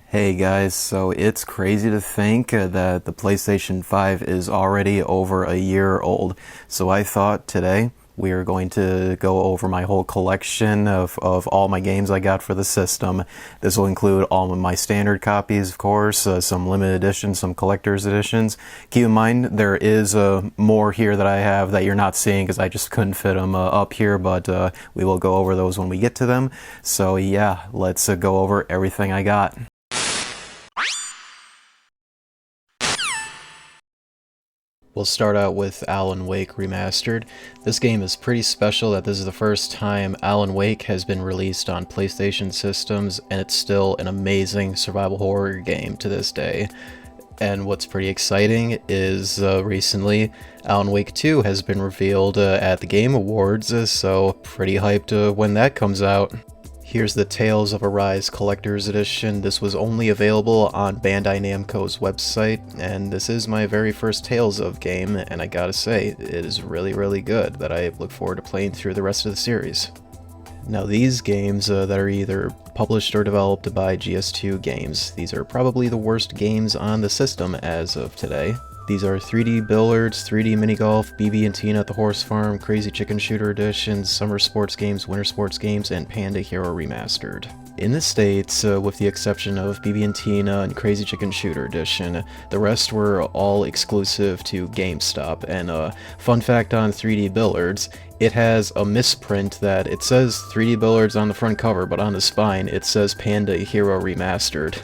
Hey guys, so it's crazy to think that the PlayStation 5 is already over a year old. So I thought today we are going to go over my whole collection of all my games I got for the system. This will include all of my standard copies, of course, some limited editions, some collector's editions. Keep in mind, there is more here that I have that you're not seeing because I just couldn't fit them up here, but we will go over those when we get to them. So yeah, let's go over everything I got. We'll start out with Alan Wake Remastered. This game is pretty special that this is the first time Alan Wake has been released on PlayStation systems, and it's still an amazing survival horror game to this day. And what's pretty exciting is recently Alan Wake 2 has been revealed at the Game Awards, so pretty hyped when that comes out. Here's the Tales of Arise Collector's Edition. This was only available on Bandai Namco's website, and this is my very first Tales of game, and I gotta say, it is really good that I look forward to playing through the rest of the series. Now these games that are either published or developed by GS2 Games, these are probably the worst games on the system as of today. These are 3D Billiards, 3D Mini Golf, BB and Tina at the Horse Farm, Crazy Chicken Shooter Edition, Summer Sports Games, Winter Sports Games, and Panda Hero Remastered. In the States, with the exception of BB and Tina and Crazy Chicken Shooter Edition, the rest were all exclusive to GameStop. And fun fact on 3D Billiards, it has a misprint that it says 3D Billiards on the front cover, but on the spine it says Panda Hero Remastered.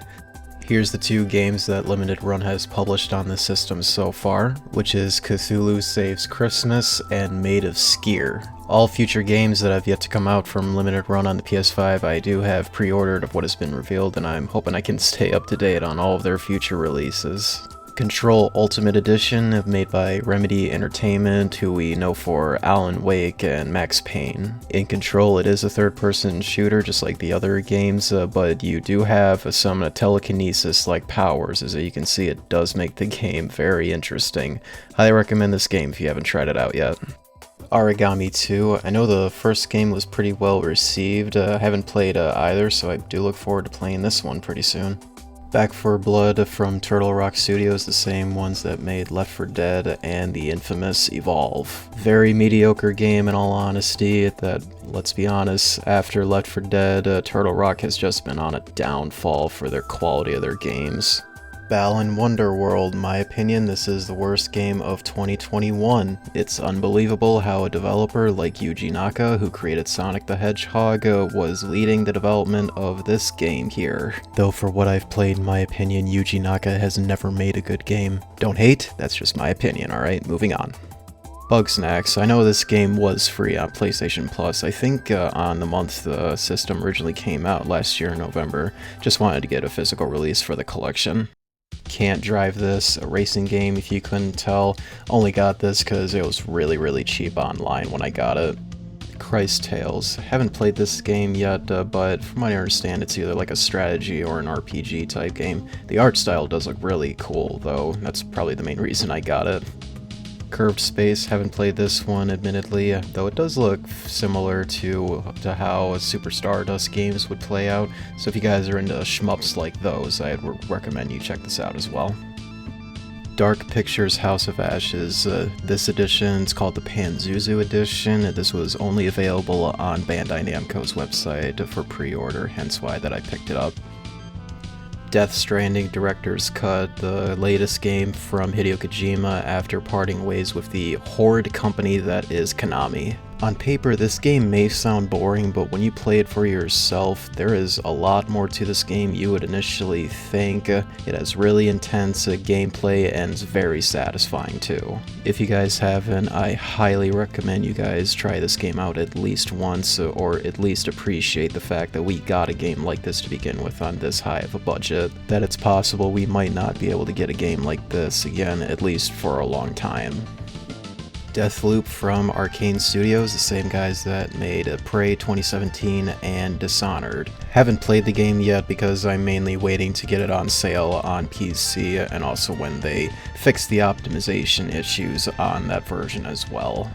Here's the two games that Limited Run has published on the system so far, which is Cthulhu Saves Christmas and Made of Skier. All future games that have yet to come out from Limited Run on the PS5 I do have pre-ordered of what has been revealed, and I'm hoping I can stay up to date on all of their future releases. Control Ultimate Edition, made by Remedy Entertainment, who we know for Alan Wake and Max Payne. In Control, it is a third-person shooter just like the other games, but you do have some telekinesis-like powers. As you can see, it does make the game very interesting. Highly recommend this game if you haven't tried it out yet. Origami 2. I know the first game was pretty well received. I haven't played either, so I do look forward to playing this one pretty soon. Back 4 Blood from Turtle Rock Studios, the same ones that made Left 4 Dead and the infamous Evolve. Very mediocre game in all honesty, that, let's be honest, after Left 4 Dead, Turtle Rock has just been on a downfall for their quality of their games. Balan Wonderworld, my opinion, this is the worst game of 2021. It's unbelievable how a developer like Yuji Naka, who created Sonic the Hedgehog, was leading the development of this game here. Though for what I've played, in my opinion, Yuji Naka has never made a good game. Don't hate, that's just my opinion, alright? Moving on. Bugsnax. I know this game was free on PlayStation Plus. I think on the month the system originally came out last year in November. Just wanted to get a physical release for the collection. Can't Drive This, a racing game if you couldn't tell. Only got this because it was really cheap online when I got it. Christ Tales. Haven't played this game yet, but from what I understand it's either like a strategy or an RPG type game. The art style does look really cool though, that's probably the main reason I got it. Curved Space, haven't played this one admittedly, though it does look similar to how Super Stardust games would play out, so if you guys are into shmups like those, I would recommend you check this out as well. Dark Pictures House of Ashes, this edition is called the Panzuzu edition. This was only available on Bandai Namco's website for pre-order, hence why that I picked it up. Death Stranding Director's Cut, the latest game from Hideo Kojima after parting ways with the horrid company that is Konami. On paper, this game may sound boring, but when you play it for yourself, there is a lot more to this game you would initially think. It has really intense gameplay and is very satisfying too. If you guys haven't, I highly recommend you guys try this game out at least once, or at least appreciate the fact that we got a game like this to begin with on this high of a budget. That it's possible we might not be able to get a game like this again, at least for a long time. Deathloop from Arcane Studios, the same guys that made Prey 2017 and Dishonored. Haven't played the game yet because I'm mainly waiting to get it on sale on PC, and also when they fix the optimization issues on that version as well.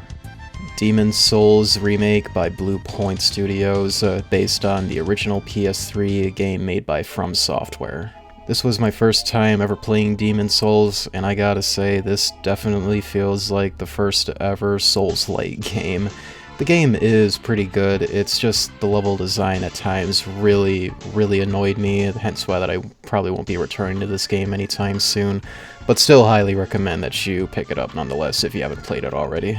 Demon's Souls remake by Blue Point Studios, based on the original PS3 game made by From Software. This was my first time ever playing Demon's Souls, and I gotta say, this definitely feels like the first ever Souls-like game. The game is pretty good, it's just the level design at times really annoyed me, hence why that I probably won't be returning to this game anytime soon, but still highly recommend that you pick it up nonetheless if you haven't played it already.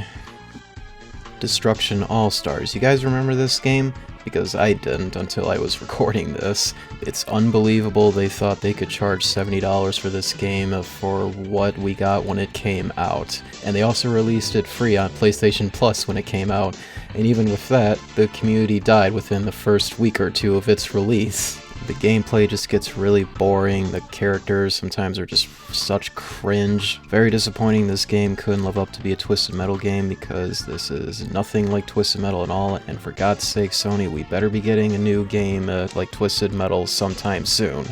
Destruction All-Stars. You guys remember this game? Because I didn't until I was recording this. It's unbelievable they thought they could charge $70 for this game for what we got when it came out. And they also released it free on PlayStation Plus when it came out, and even with that, the community died within the first week or two of its release. The gameplay just gets really boring, the characters sometimes are just such cringe. Very disappointing this game couldn't live up to be a Twisted Metal game because this is nothing like Twisted Metal at all, and for God's sake Sony, we better be getting a new game like Twisted Metal sometime soon.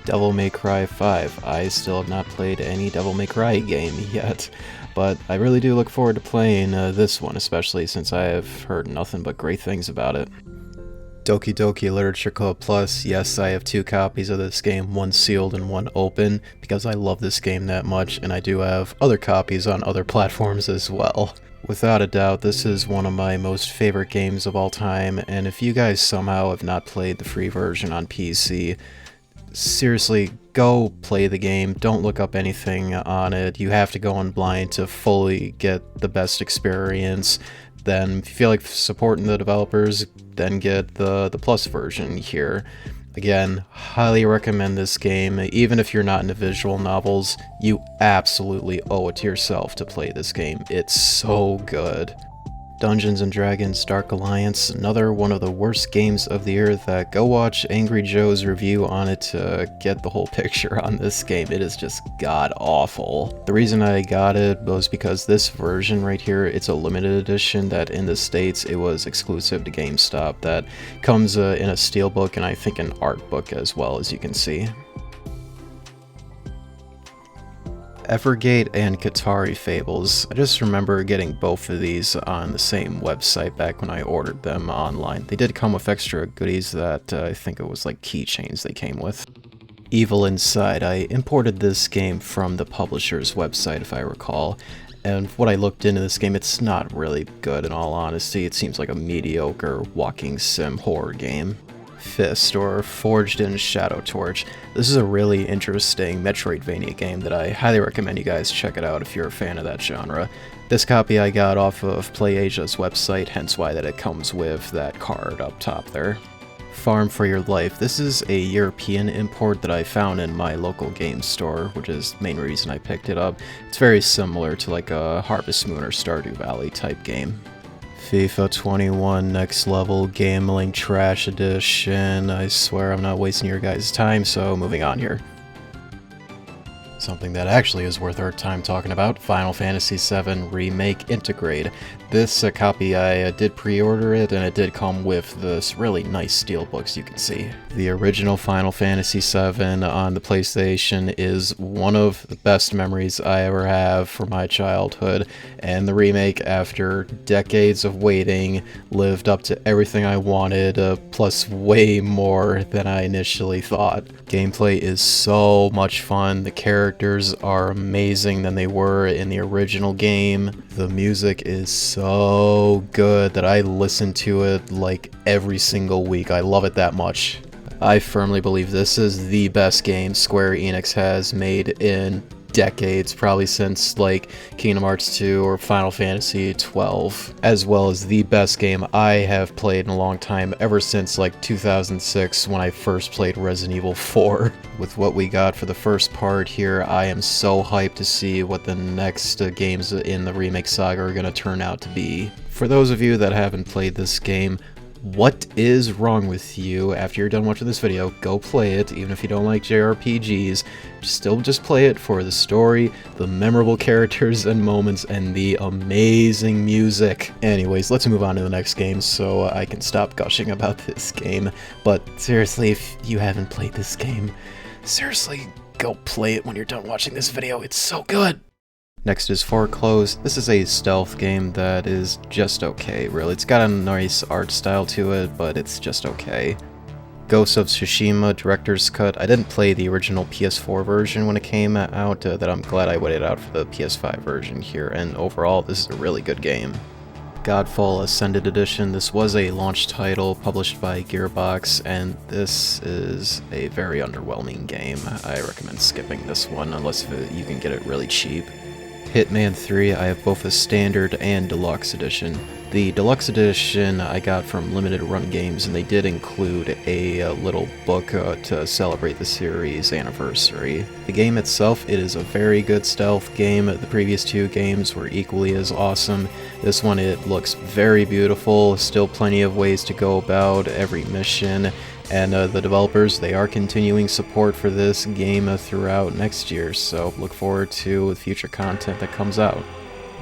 Devil May Cry 5. I still have not played any Devil May Cry game yet, but I really do look forward to playing this one, especially since I have heard nothing but great things about it. Doki Doki Literature Club Plus. Yes, I have 2 copies of this game, one sealed and one open, because I love this game that much, and I do have other copies on other platforms as well. Without a doubt, this is one of my most favorite games of all time, and if you guys somehow have not played the free version on PC, seriously, go play the game. Don't look up anything on it. You have to go in blind to fully get the best experience. Then if you feel like supporting the developers, then get the Plus version here. Again, highly recommend this game. Even if you're not into visual novels, you absolutely owe it to yourself to play this game. It's so good. Dungeons & Dragons Dark Alliance, another one of the worst games of the year that go watch Angry Joe's review on it to get the whole picture on this game. It is just god-awful. The reason I got it was because this version right here, it's a limited edition that in the States it was exclusive to GameStop, that comes in a steelbook and I think an art book as well, as you can see. Evergate and Katari Fables. I just remember getting both of these on the same website back when I ordered them online. They did come with extra goodies that I think it was like keychains they came with. Evil Inside. I imported this game from the publisher's website if I recall, and what I looked into this game, it's not really good in all honesty. It seems like a mediocre walking sim horror game. Fist, or Forged in Shadow Torch. This is a really interesting Metroidvania game that I highly recommend you guys check it out if you're a fan of that genre. This copy I got off of PlayAsia's website, hence why that it comes with that card up top there. Farm for Your Life. This is a European import that I found in my local game store, which is the main reason I picked it up. It's very similar to like a Harvest Moon or Stardew Valley type game. FIFA 21 Next Level Gambling Trash Edition. I swear I'm not wasting your guys' time, so moving on here. Something that actually is worth our time talking about, Final Fantasy VII Remake Integrate. This copy, I did pre-order it, and it did come with this really nice steelbooks you can see. The original Final Fantasy VII on the PlayStation is one of the best memories I ever have from my childhood, and the remake, after decades of waiting, lived up to everything I wanted, plus way more than I initially thought. Gameplay is so much fun, the characters are amazing than they were in the original game, the music is so good that I listen to it like every single week. I love it that much. I firmly believe this is the best game Square Enix has made in decades, probably since like Kingdom Hearts 2 or Final Fantasy 12, as well as the best game I have played in a long time, ever since like 2006 when I first played Resident Evil 4. With what we got for the first part here, I am so hyped to see what the next games in the remake saga are going to turn out to be. For those of you that haven't played this game, what is wrong with you? After you're done watching this video, go play it, even if you don't like JRPGs. Still just play it for the story, the memorable characters and moments, and the amazing music. Anyways, let's move on to the next game so I can stop gushing about this game. But seriously, if you haven't played this game, seriously, go play it when you're done watching this video. It's so good! Next is Foreclosed. This is a stealth game that is just okay, really. It's got a nice art style to it, but it's just okay. Ghost of Tsushima Director's Cut. I didn't play the original PS4 version when it came out, that I'm glad I waited out for the PS5 version here, and overall, this is a really good game. Godfall Ascended Edition. This was a launch title published by Gearbox, and this is a very underwhelming game. I recommend skipping this one unless you can get it really cheap. Hitman 3, I have both a standard and deluxe edition. The deluxe edition I got from Limited Run Games, and they did include a little book to celebrate the series' anniversary. The game itself, it is a very good stealth game. The previous two games were equally as awesome. This one, it looks very beautiful, still plenty of ways to go about every mission. And the developers, they are continuing support for this game throughout next year, so look forward to future content that comes out.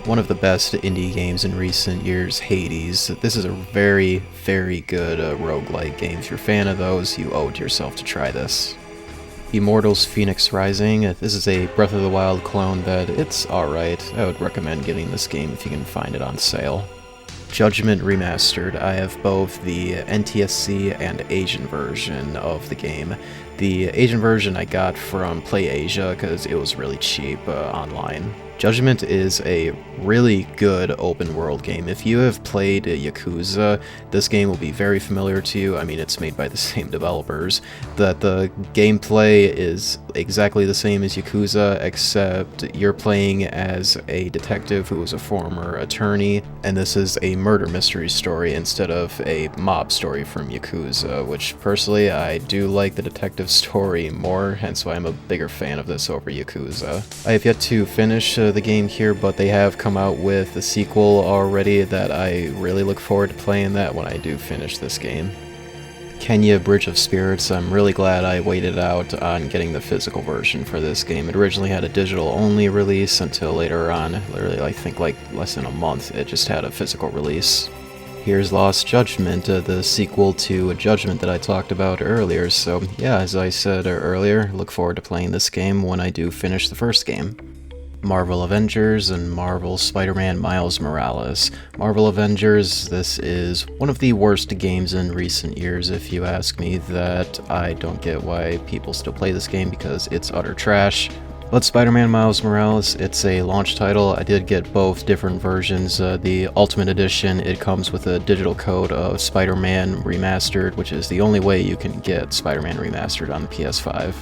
One of the best indie games in recent years, Hades. This is a very, very good roguelike game. If you're a fan of those, you owe it to yourself to try this. Immortals Phoenix Rising. This is a Breath of the Wild clone that it's alright. I would recommend getting this game if you can find it on sale. Judgment Remastered. I have both the NTSC and Asian version of the game. The Asian version I got from PlayAsia because it was really cheap online. Judgment is a really good open world game. If you have played Yakuza, this game will be very familiar to you. I mean, it's made by the same developers. The gameplay is exactly the same as Yakuza, except you're playing as a detective who is a former attorney, and this is a murder mystery story instead of a mob story from Yakuza, which personally I do like the detective story more, hence why I'm a bigger fan of this over Yakuza. I have yet to finish the game here, but they have come out with a sequel already that I really look forward to playing that when I do finish this game. Kenya Bridge of Spirits. I'm really glad I waited out on getting the physical version for this game. It originally had a digital only release until later on, literally I think like less than a month, it just had a physical release. Here's Lost Judgment, the sequel to Judgment that I talked about earlier, so yeah, as I said earlier, look forward to playing this game when I do finish the first game. Marvel Avengers and Marvel Spider-Man Miles Morales. Marvel Avengers, this is one of the worst games in recent years, if you ask me. That I don't get why people still play this game because it's utter trash. But Spider-Man Miles Morales, it's a launch title. I did get both different versions. The Ultimate Edition, it comes with a digital code of Spider-Man Remastered, which is the only way you can get Spider-Man Remastered on the PS5.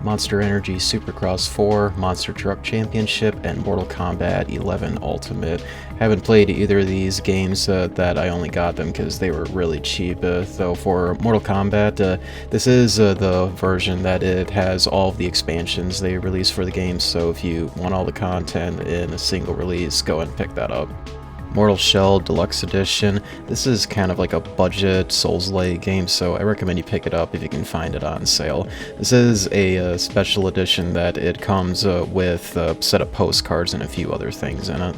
Monster Energy Supercross 4, Monster Truck Championship, and Mortal Kombat 11 Ultimate. Haven't played either of these games that I only got them because they were really cheap, though for Mortal Kombat, this is the version that it has all of the expansions they released for the game, so if you want all the content in a single release, go and pick that up. Mortal Shell Deluxe Edition. This is kind of like a budget Souls-like game, so I recommend you pick it up if you can find it on sale. This is a special edition that it comes with a set of postcards and a few other things in it.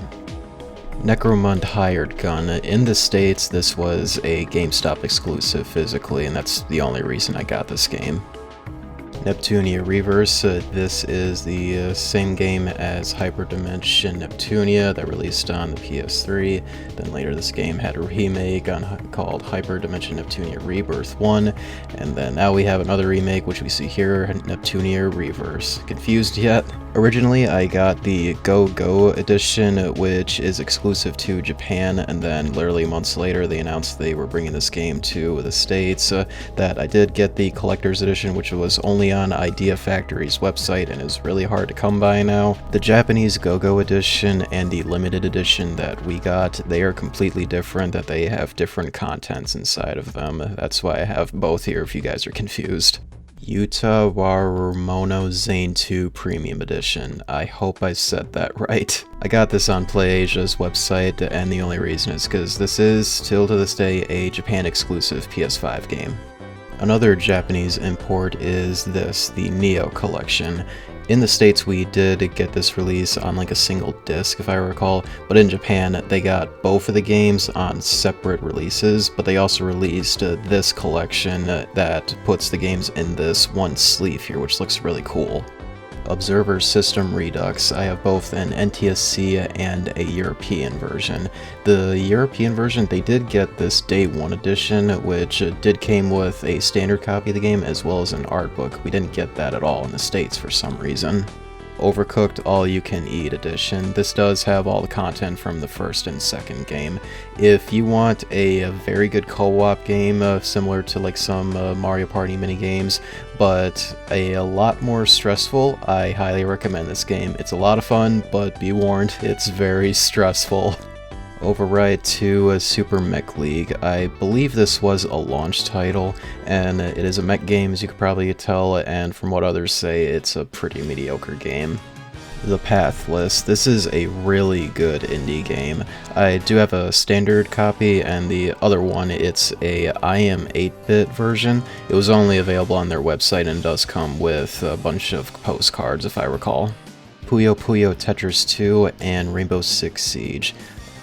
Necromund Hired Gun. In the States, this was a GameStop exclusive physically, and that's the only reason I got this game. Neptunia Reverse. This is the same game as Hyperdimension Neptunia that released on the PS3. Then later this game had a remake called Hyperdimension Neptunia Rebirth 1. And then now we have another remake, which we see here, Neptunia Reverse. Confused yet? Originally I got the Go Go edition, which is exclusive to Japan, and then literally months later they announced they were bringing this game to the States. That I did get the collector's edition, which was only on Idea Factory's website and is really hard to come by now. The Japanese Go Go edition and the limited edition that we got, they are completely different, that they have different contents inside of them. That's why I have both here if you guys are confused. Yuta Warumono Zane 2 Premium Edition. I hope I said that right. I got this on PlayAsia's website, and the only reason is because this is, still to this day, a Japan exclusive PS5 game. Another Japanese import is this, the Neo Collection. In the States we did get this release on like a single disc if I recall, but in Japan they got both of the games on separate releases, but they also released this collection that puts the games in this one sleeve here, which looks really cool. Observer System Redux. I have both an NTSC and a European version. The European version, they did get this Day 1 edition, which did came with a standard copy of the game as well as an art book. We didn't get that at all in the States for some reason. Overcooked All You Can Eat edition. This does have all the content from the first and second game. If you want a very good co-op game, similar to like some Mario Party minigames, but a lot more stressful, I highly recommend this game. It's a lot of fun, but be warned, it's very stressful. Override 2 Super Mech League. I believe this was a launch title, and it is a mech game, as you could probably tell, and from what others say, it's a pretty mediocre game. The Pathless. This is a really good indie game. I do have a standard copy, and the other one, it's a IM 8-bit version. It was only available on their website and does come with a bunch of postcards, if I recall. Puyo Puyo Tetris 2 and Rainbow Six Siege.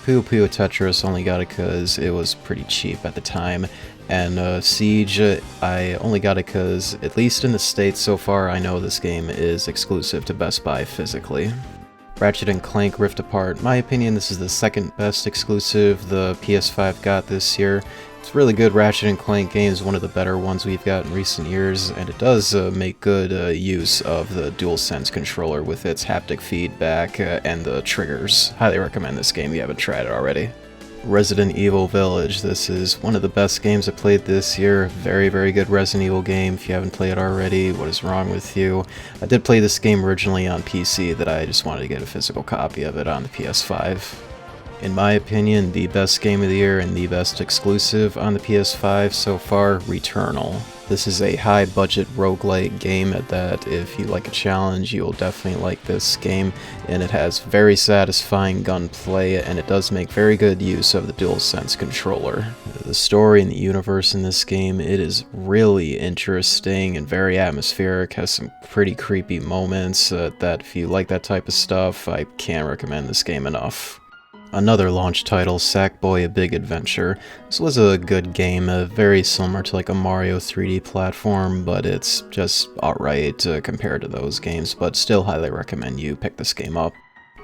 Puyo Puyo Tetris only got it because it was pretty cheap at the time, and Siege, I only got it because, at least in the States so far, I know this game is exclusive to Best Buy physically. Ratchet & Clank Rift Apart. In my opinion, this is the second best exclusive the PS5 got this year. It's a really good Ratchet & Clank game, one of the better ones we've got in recent years, and it does make good use of the DualSense controller with its haptic feedback and the triggers. Highly recommend this game if you haven't tried it already. Resident Evil Village. This is one of the best games I played this year. Very, very good Resident Evil game. If you haven't played it already, what is wrong with you? I did play this game originally on PC, that I just wanted to get a physical copy of it on the PS5. In my opinion, the best game of the year and the best exclusive on the PS5 so far, Returnal. This is a high-budget roguelike game that if you like a challenge, you'll definitely like this game, and it has very satisfying gunplay, and it does make very good use of the DualSense controller. The story and the universe in this game, it is really interesting and very atmospheric, has some pretty creepy moments that if you like that type of stuff, I can't recommend this game enough. Another launch title, Sackboy: A Big Adventure. This was a good game, very similar to like a Mario 3D platform, but it's just alright compared to those games, but still highly recommend you pick this game up.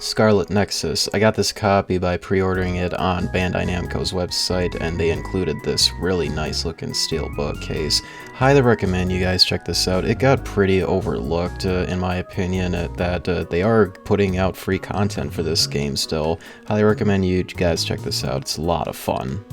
Scarlet Nexus. I got this copy by pre-ordering it on Bandai Namco's website, and they included this really nice looking steelbook case. Highly recommend you guys check this out. It got pretty overlooked, in my opinion, that they are putting out free content for this game still. Highly recommend you guys check this out. It's a lot of fun.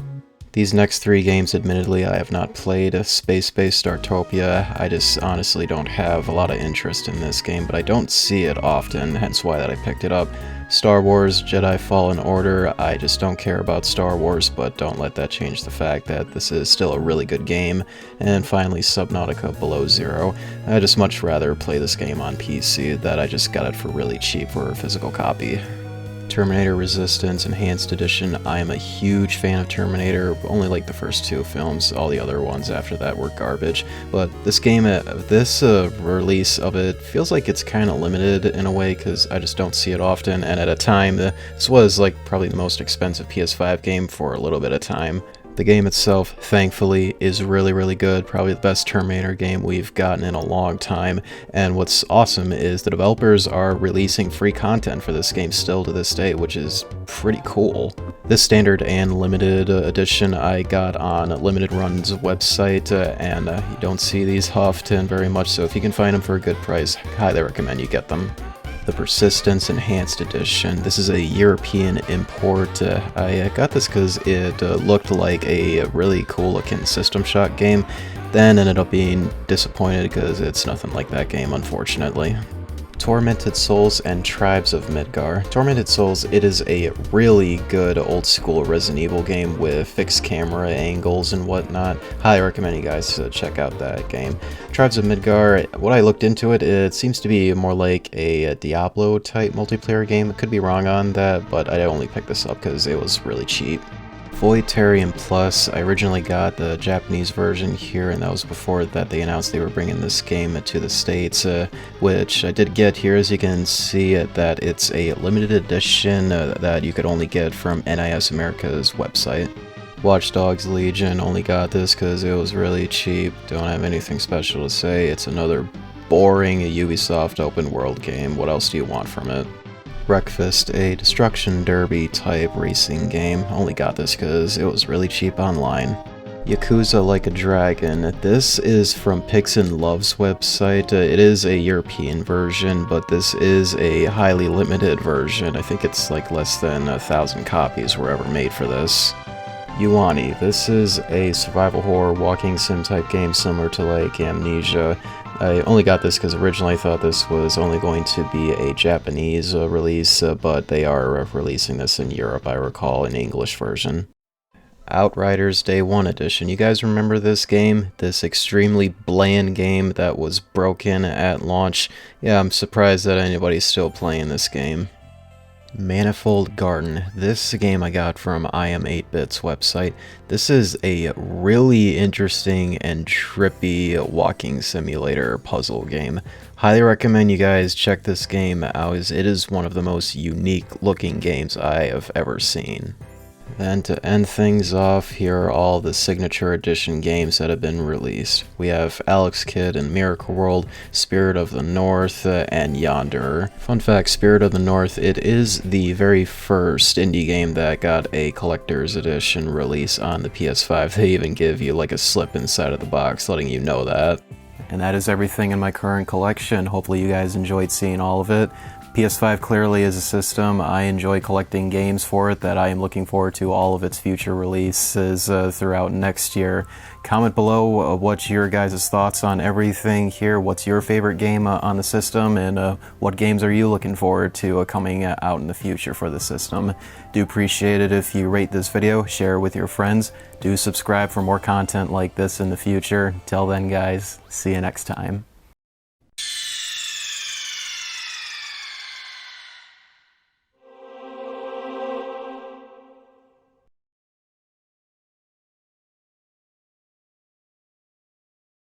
These next three games, admittedly, I have not played. Space Base Startopia, I just honestly don't have a lot of interest in this game, but I don't see it often, hence why that I picked it up. Star Wars Jedi Fallen Order, I just don't care about Star Wars, but don't let that change the fact that this is still a really good game. And finally, Subnautica Below Zero. I just much rather play this game on PC, that I just got it for really cheap for a physical copy. Terminator Resistance Enhanced Edition. I am a huge fan of Terminator, only like the first two films. All the other ones after that were garbage. But this game, this release of it feels like it's kind of limited in a way, because I just don't see it often, and at a time, this was like probably the most expensive PS5 game for a little bit of time. The game itself, thankfully, is really, really good. Probably the best Terminator game we've gotten in a long time. And what's awesome is the developers are releasing free content for this game still to this day, which is pretty cool. This standard and limited edition I got on Limited Run's website, and you don't see these often very much, so if you can find them for a good price, highly recommend you get them. The Persistence Enhanced Edition. This is a European import. I got this because it looked like a really cool looking System Shock game, then ended up being disappointed because it's nothing like that game, unfortunately. Tormented Souls and Tribes of Midgar. Tormented Souls, it is a really good old school Resident Evil game with fixed camera angles and whatnot. Highly recommend you guys check out that game. Tribes of Midgar, what I looked into it, it seems to be more like a Diablo type multiplayer game. I could be wrong on that, but I only picked this up because it was really cheap. Voidtarian Plus, I originally got the Japanese version here, and that was before that they announced they were bringing this game to the States, which I did get here. As you can see, that it's a limited edition that you could only get from NIS America's website. Watch Dogs Legion, only got this because it was really cheap. Don't have anything special to say. It's another boring Ubisoft open world game. What else do you want from it? Breakfast, a destruction derby type racing game. Only got this because it was really cheap online. Yakuza Like a Dragon. This is from Pixin Love's website. It is a European version, but this is a highly limited version. I think it's like less than 1,000 copies were ever made for this. Yuani. This is a survival horror walking sim type game similar to like Amnesia. I only got this because originally I thought this was only going to be a Japanese release, but they are releasing this in Europe, I recall, an English version. Outriders Day 1 Edition. You guys remember this game? This extremely bland game that was broken at launch? Yeah, I'm surprised that anybody's still playing this game. Manifold Garden. This game I got from I Am 8-Bit's website. This is a really interesting and trippy walking simulator puzzle game. Highly recommend you guys check this game out, as it is one of the most unique looking games I have ever seen. Then to end things off, here are all the Signature Edition games that have been released. We have Alex Kidd and Miracle World, Spirit of the North, and Yonder. Fun fact, Spirit of the North, it is the very first indie game that got a collector's edition release on the PS5. They even give you like a slip inside of the box letting you know that. And that is everything in my current collection. Hopefully you guys enjoyed seeing all of it. PS5 clearly is a system. I enjoy collecting games for it that I am looking forward to all of its future releases throughout next year. Comment below what's your guys' thoughts on everything here. What's your favorite game on the system, and what games are you looking forward to coming out in the future for the system? Do appreciate it if you rate this video, share it with your friends. Do subscribe for more content like this in the future. Till then guys, see you next time.